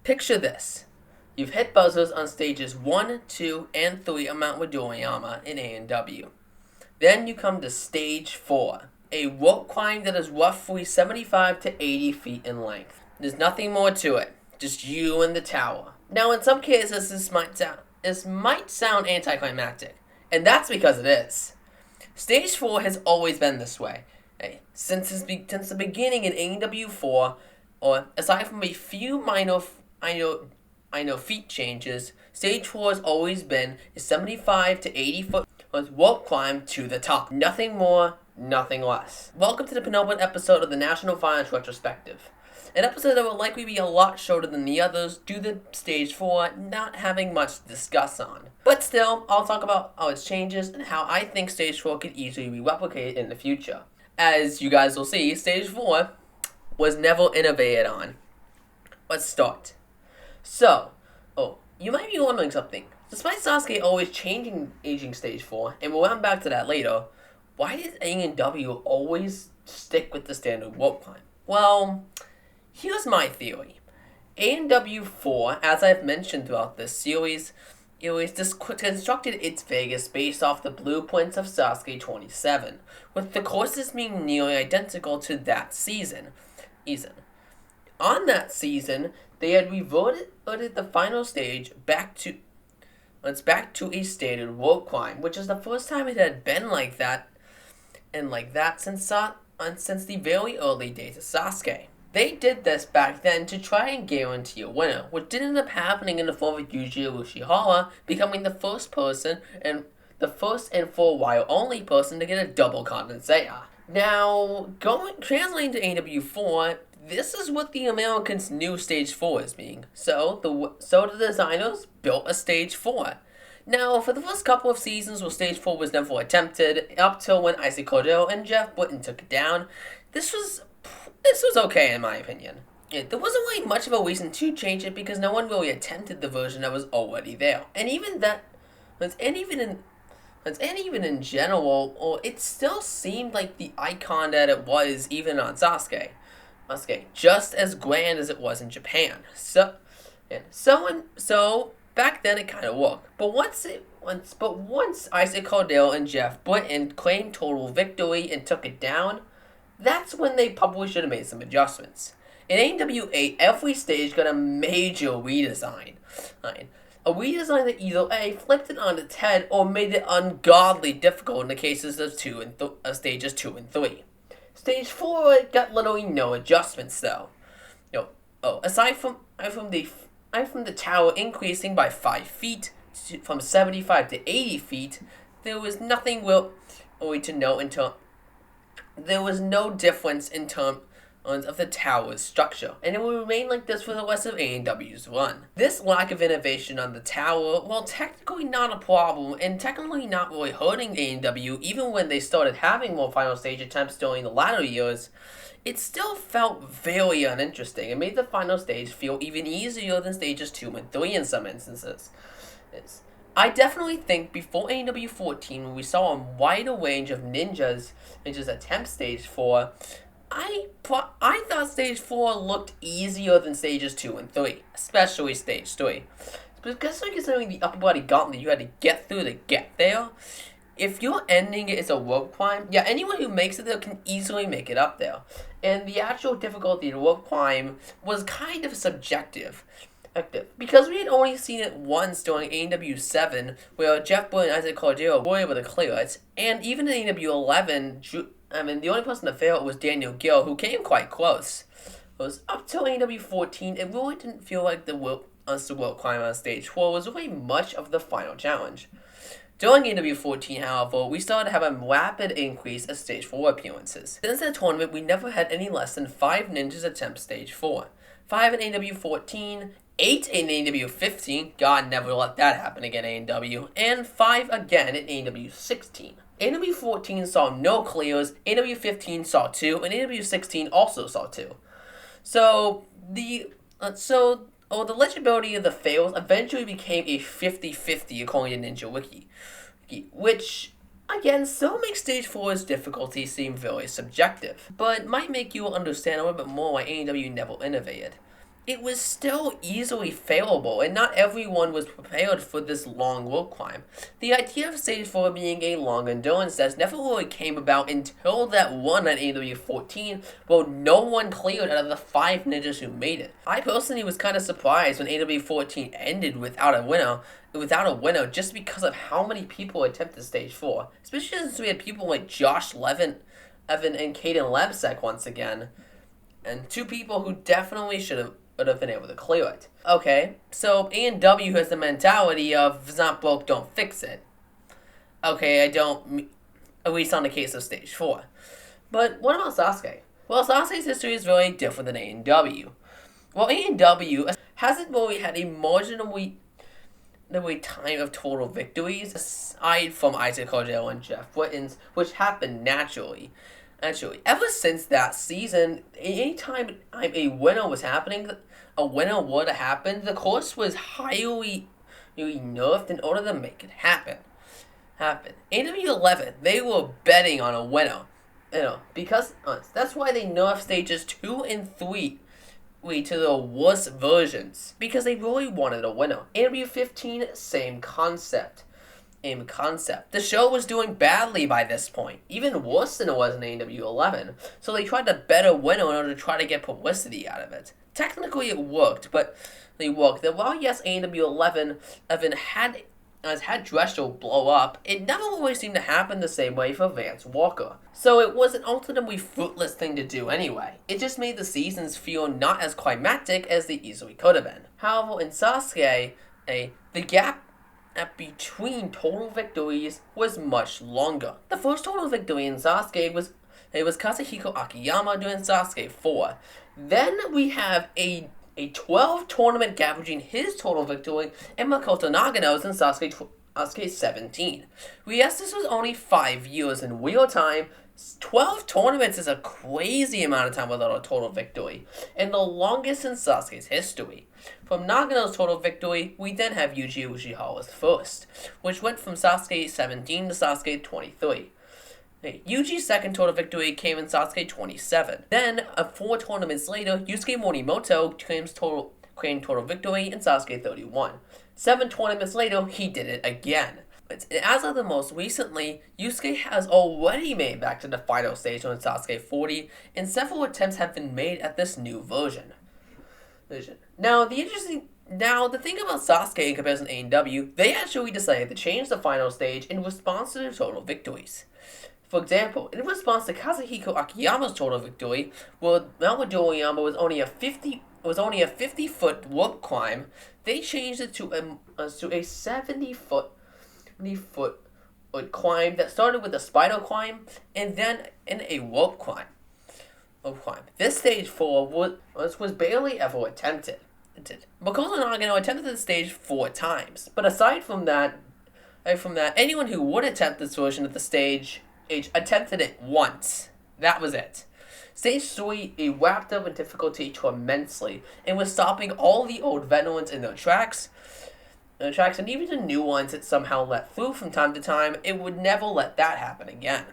Picture this. You've hit buzzers on stages 1, 2, and 3 of Mount Midoriyama in A&W. Then you come to stage 4, a rope climb that is roughly 75 to 80 feet in length. There's nothing more to it, just you and the tower. Now in some cases this might sound anticlimactic, and that's because it is. Stage 4 has always been this way. Since the beginning in AEW 4, or aside from a few minor feat changes, Stage 4 has always been a 75 to 80 foot rope climb to the top. Nothing more, nothing less. Welcome to the penultimate episode of the National Finals Retrospective. An episode that will likely be a lot shorter than the others due to Stage 4 not having much to discuss on. But still, I'll talk about all its changes and how I think Stage 4 could easily be replicated in the future. As you guys will see, Stage 4 was never innovated on. Let's start. So, you might be wondering something. Despite Sasuke always aging Stage 4, and we'll come back to that later, why did A&W always stick with the standard rope climb? Well, here's my theory. A&W 4, as I've mentioned throughout this series, constructed its Vegas based off the blueprints of Sasuke 27, with the courses being nearly identical to that season. On that season, they had reverted the final stage back to a standard rope climb, which is the first time it had been like that since the very early days of Sasuke. They did this back then to try and guarantee a winner, which did end up happening in the form of Yuji Ushihara becoming the first and for a while only person to get a double Condensea. Now, translating to AW4, this is what the Americans knew Stage 4 as being. So the designers built a Stage 4. Now, for the first couple of seasons where Stage 4 was never attempted, up till when Isaac Cordell and Jeff Britton took it down, this was okay in my opinion. There wasn't really much of a reason to change it because no one really attempted the version that was already there. And even in general, it still seemed like the icon that it was even on Sasuke, just as grand as it was in Japan. So back then it kind of worked. But once Isaac Cordell and Jeff Britton claimed total victory and took it down, that's when they probably should have made some adjustments. In AW8, every stage got a major redesign. A redesign that either A, flipped it on its head or made it ungodly difficult in the cases of stages 2 and 3. Stage 4 got literally no adjustments though. Aside from the tower increasing by 5 feet from 75 to 80 feet, there was nothing really to note there was no difference in terms of the tower's structure, and it will remain like this for the rest of A&W's run. This lack of innovation on the tower, while technically not a problem, and technically not really hurting A&W even when they started having more final stage attempts during the latter years, it still felt very uninteresting and made the final stage feel even easier than stages 2 and 3 in some instances. I definitely think before AW 14, when we saw a wider range of ninjas attempt Stage 4, I thought Stage 4 looked easier than stages 2 and 3, especially Stage 3. Because considering the upper body gauntlet you had to get through to get there, if your ending is a rope climb, anyone who makes it there can easily make it up there. And the actual difficulty of the rope climb was kind of subjective. Because we had only seen it once during AW 7, where Jeff Boyd and Isaac Cordero were able to clear it, and even in AW 11, the only person to fail was Daniel Gill, who came quite close. It was up till AW 14, it really didn't feel like the rope climb on Stage 4 was really much of the final challenge. During AW 14, however, we started to have a rapid increase of Stage 4 appearances. Since the tournament, we never had any less than 5 ninjas attempt Stage 4. 5 in AW 14, 8 in AW 15, God never let that happen again AW, and 5 again in AW 16. AW 14 saw no clears, AW 15 saw 2, and AW 16 also saw 2. So the legibility of the fails eventually became a 50-50 according to Ninja Wiki, which again still makes Stage 4's difficulty seem very subjective, but might make you understand a little bit more why AEW never innovated. it was still easily failable, and not everyone was prepared for this long rope climb. The idea of stage 4 being a long endurance test never really came about until that one at AEW 14, where no one cleared out of the 5 ninjas who made it. I personally was kind of surprised when AEW 14 ended without a winner just because of how many people attempted stage 4, especially since we had people like Josh Evan, and Caden Lebsek once again, and 2 people who definitely would have been able to clear it. Okay, so A&W has the mentality of, if it's not broke, don't fix it. Okay, at least on the case of stage 4. But what about Sasuke? Well, Sasuke's history is very different than A&W. Well, A&W hasn't really had a marginally time of total victories, aside from Isaac Cordell and Jeff Britton's, which happened naturally. Actually, ever since that season, anytime a winner was happening, a winner would have happened, the course was highly nerfed in order to make it happen. AW11, they were betting on a winner. Because that's why they nerfed stages 2 and 3 to the worst versions. Because they really wanted a winner. AW15, same concept. The show was doing badly by this point, even worse than it was in AW11, so they tried to bet a winner in order to try to get publicity out of it. Technically it worked, but while yes, AW11 had Drescher blow up, it never really seemed to happen the same way for Vance Walker. So it was an ultimately fruitless thing to do anyway. It just made the seasons feel not as climactic as they easily could have been. However, in Sasuke, the gap between total victories was much longer. The first total victory in Sasuke was Kazuhiko Akiyama during Sasuke 4. Then we have a 12 tournament gap between his total victory and Makoto Nagano's in Sasuke 17. Yes, this was only 5 years in real time. 12 tournaments is a crazy amount of time without a total victory, and the longest in Sasuke's history. From Nagano's total victory, we then have Yuji Uchiha's first, which went from Sasuke 17 to Sasuke 23. Yuji's second total victory came in Sasuke 27. Then, 4 tournaments later, Yusuke Morimoto claimed total victory in Sasuke 31. 7 tournaments later, he did it again. As of the most recently, Yusuke has already made back to the final stage on Sasuke 40, and several attempts have been made at this new version. Now, the thing about Sasuke in comparison to A&W, they actually decided to change the final stage in response to their total victories. For example, in response to Kazuhiko Akiyama's total victory, where Mount Midoriyama was only a 50-foot rope climb, they changed it to a 70-foot climb that started with a spider climb and then in a rope climb. This stage 4 was barely ever attempted. Makoto Nagano attempted this stage 4 times, but aside from that, anyone who would attempt this version of the stage attempted it once. That was it. Stage 3, it wrapped up in difficulty tremendously and was stopping all the old veterans in their tracks, and even the new ones it somehow let through from time to time. It would never let that happen again.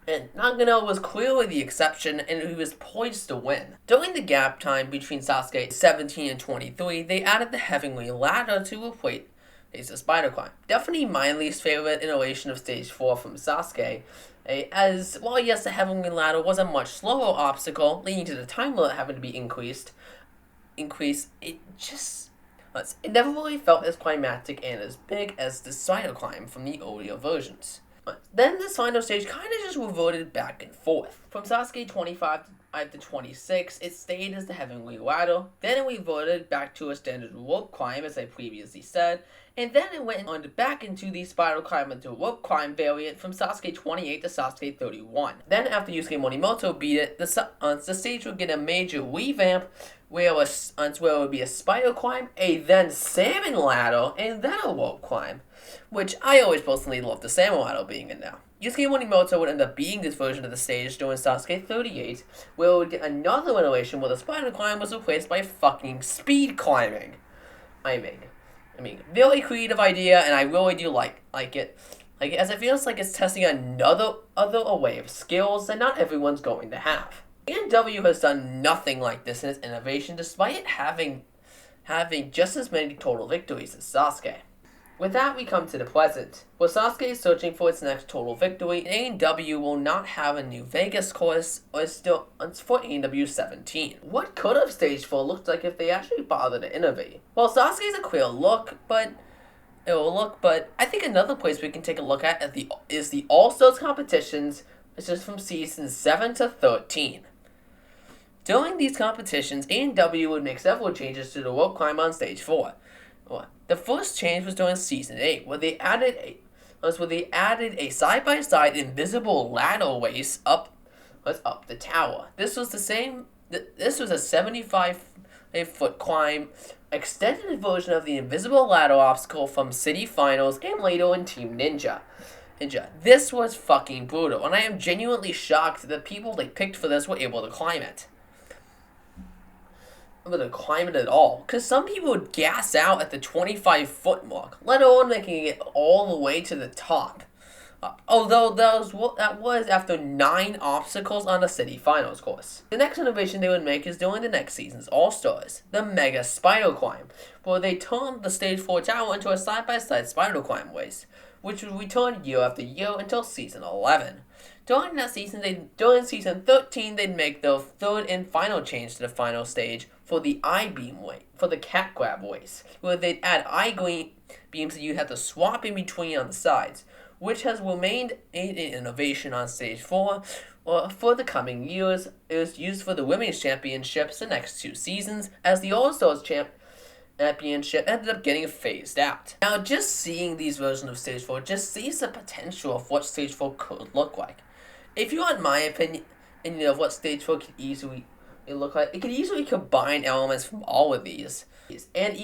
And Nagano was clearly the exception, and he was poised to win. During the gap time between Sasuke 17 and 23, they added the Heavenly Ladder to replace the Spider Climb. Definitely my least favorite iteration of Stage 4 from Sasuke, as, while yes, the Heavenly Ladder was a much slower obstacle, leading to the time limit having to be increased, it never really felt as climactic and as big as the Spider Climb from the earlier versions. Then this final stage kind of just reverted back and forth. From Sasuke 25 to 26, it stayed as the Heavenly Ladder, then it reverted back to a standard rope climb, as I previously said, and then it went on back into the spiral climb into rope climb variant from Sasuke 28 to Sasuke 31. Then after Yusuke Morimoto beat it, the stage would get a major revamp where it would be a spiral climb, a then salmon ladder, and then a rope climb, which I always personally love the salmon ladder being in now. Yusuke Morimoto would end up being this version of the stage during Sasuke 38, where we would get another iteration where the spider climb was replaced by fucking speed climbing. I mean, very creative idea, and I really do like it. As it feels like it's testing other array of skills that not everyone's going to have. AEW has done nothing like this in its innovation, despite it having just as many total victories as Sasuke. With that, we come to the present, where Sasuke is searching for its next total victory, and AEW will not have a new Vegas course or still for AEW 17. What could have Stage 4 looked like if they actually bothered to innovate? Well, Sasuke is a clear look, but I think another place we can take a look at is the All-Stars competitions, which is from seasons 7 to 13. During these competitions, AEW would make several changes to the rope climb on Stage 4. The first change was during Season 8, where they added a side-by-side invisible ladder race up the tower. This was a 75-foot climb, extended version of the invisible ladder obstacle from City Finals and later in Team Ninja. This was fucking brutal, and I am genuinely shocked that the people they picked for this were able to climb it. At all, because some people would gas out at the 25-foot mark, let alone making it all the way to the top. Although that was after 9 obstacles on the City Finals course. The next innovation they would make is during the next season's All-Stars, the Mega Spider Climb, where they turned the Stage 4 tower into a side-by-side spider climb race, which would return year after year until season 11. During season 13, they'd make the third and final change to the final stage for the I-beam way, for the cat grab race, where they'd add I-beams that you'd have to swap in between on the sides, which has remained an innovation on Stage 4 for the coming years. It was used for the Women's Championships the next 2 seasons, as the All-Stars Championship ended up getting phased out. Now, just seeing these versions of Stage 4 just sees the potential of what Stage 4 could look like. If you want my opinion of what Stage 4 could easily look like, it could easily combine elements from all of these, and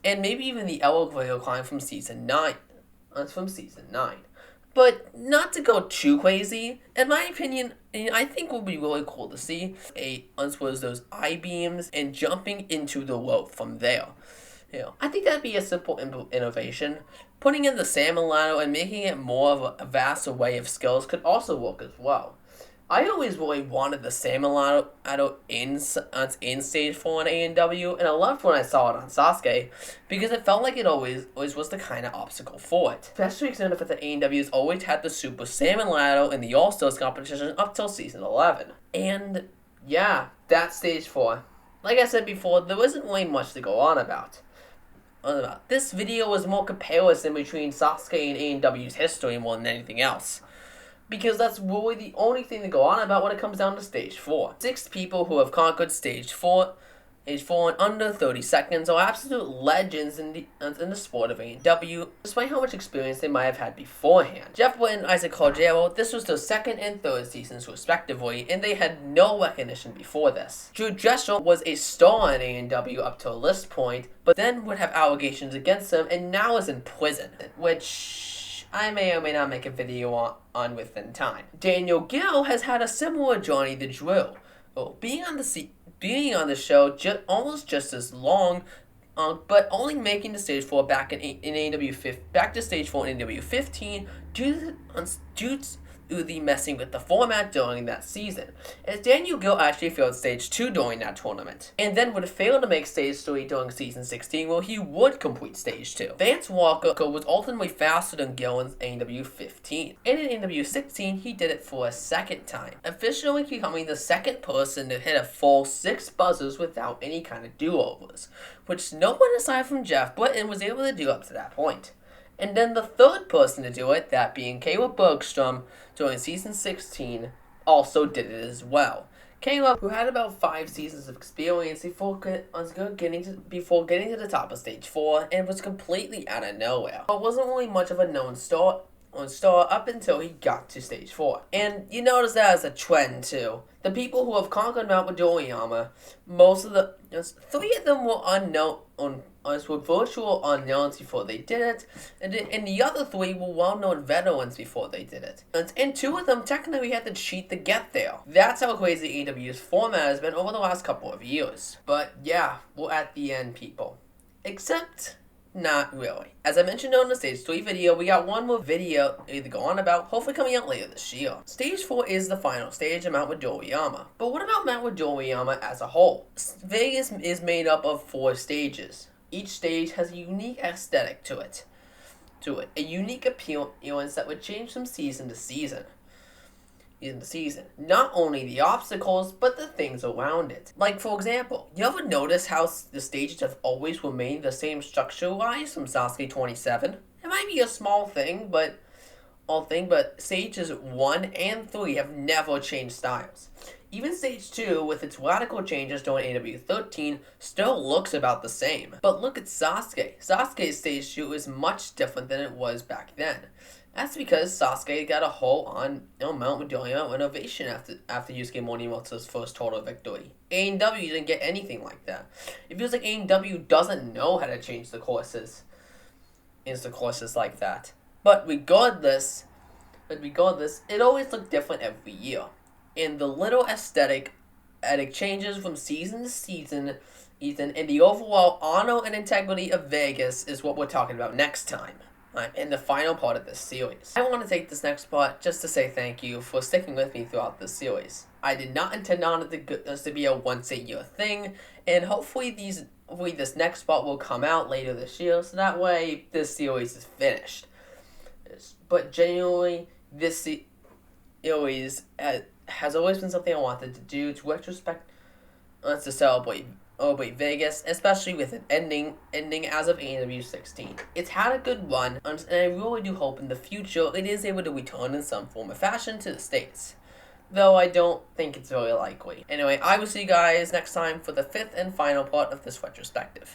maybe even the elevator climb from season 9. But not to go too crazy, in my opinion, I think it would be really cool to see those I-beams and jumping into the rope from there. I think that'd be a simple innovation. Putting in the salmon ladder and making it more of a vast array of skills could also work as well. I always really wanted the salmon ladder in Stage 4 in AEW, and I loved when I saw it on Sasuke, because it felt like it always was the kind of obstacle for it. Especially considering that AEW has always had the Super Salmon ladder in the All-Stars competition up till Season 11. And yeah, that's Stage 4. Like I said before, there isn't really much to go on about. This video was more comparison between Sasuke and AEW's history more than anything else, because that's really the only thing to go on about when it comes down to Stage 4. 6 people who have conquered Stage 4 in under 30 seconds are absolute legends in the sport of AEW, despite how much experience they might have had beforehand. Jeff Wood and Isaac Cordero, this was their 2nd and 3rd seasons respectively, and they had no recognition before this. Drew Dressel was a star in AEW up to this point, but then would have allegations against him, and now is in prison, which I may or may not make a video on within time. Daniel Gill has had a similar journey to Drew, being on the show almost just as long, but only making the Stage 4 back to Stage 4 in AEW 15 due to the messing with the format during that season, as Daniel Gill actually failed Stage 2 during that tournament, and then would fail to make Stage 3 during Season 16, where he would complete Stage 2. Vance Walker was ultimately faster than Gill in AEW 15, and in AEW 16, he did it for a second time, officially becoming the 2nd person to hit a full 6 buzzers without any kind of do-overs, which no one aside from Jeff Britton was able to do up to that point. And then the 3rd person to do it, that being Caleb Bergstrom, during Season 16, also did it as well. Caleb, who had about 5 seasons of experience before getting to the top of Stage 4, and was completely out of nowhere, but wasn't really much of a known star up until he got to Stage 4. And you notice that as a trend too. The people who have conquered Mount Midoriyama, 3 of them were unknown, were virtual unknowns before they did it, and the other 3 were well-known veterans before they did it. And 2 of them technically had to cheat to get there. That's how crazy AEW's format has been over the last couple of years. But yeah, we're at the end, people. Except Not really. As I mentioned on the Stage 3 video, we got one more video either go on about, hopefully coming out later this year. Stage 4 is the final stage of Mount Midoriyama. But what about Mount Midoriyama as a whole? Vegas is made up of 4 stages. Each stage has a unique aesthetic to it. A unique appearance that would change from season to season. Not only the obstacles, but the things around it. Like, for example, you ever notice how the stages have always remained the same structure-wise from Sasuke 27? It might be a small thing, but stages 1 and 3 have never changed styles. Even stage 2, with its radical changes during AW 13, still looks about the same. But look at Sasuke. Sasuke's stage 2 is much different than it was back then. That's because Sasuke got a hold on Mount Midoriyama renovation after Yusuke Morimoto's first total victory. AEW didn't get anything like that. It feels like AEW doesn't know how to change the courses like that. But regardless, it always looked different every year. And the little aesthetic changes from season to season, and the overall honor and integrity of Vegas is what we're talking about next time. In the final part of this series. I want to take this next part just to say thank you for sticking with me throughout this series. I did not intend on this to be a once-a-year thing, and hopefully this next part will come out later this year, so that way this series is finished. But genuinely, this series has always been something I wanted to do, to celebrate Vegas, especially with an ending as of AW 16. It's had a good run, and I really do hope in the future it is able to return in some form or fashion to the States. Though I don't think it's very likely. Anyway, I will see you guys next time for the 5th and final part of this retrospective.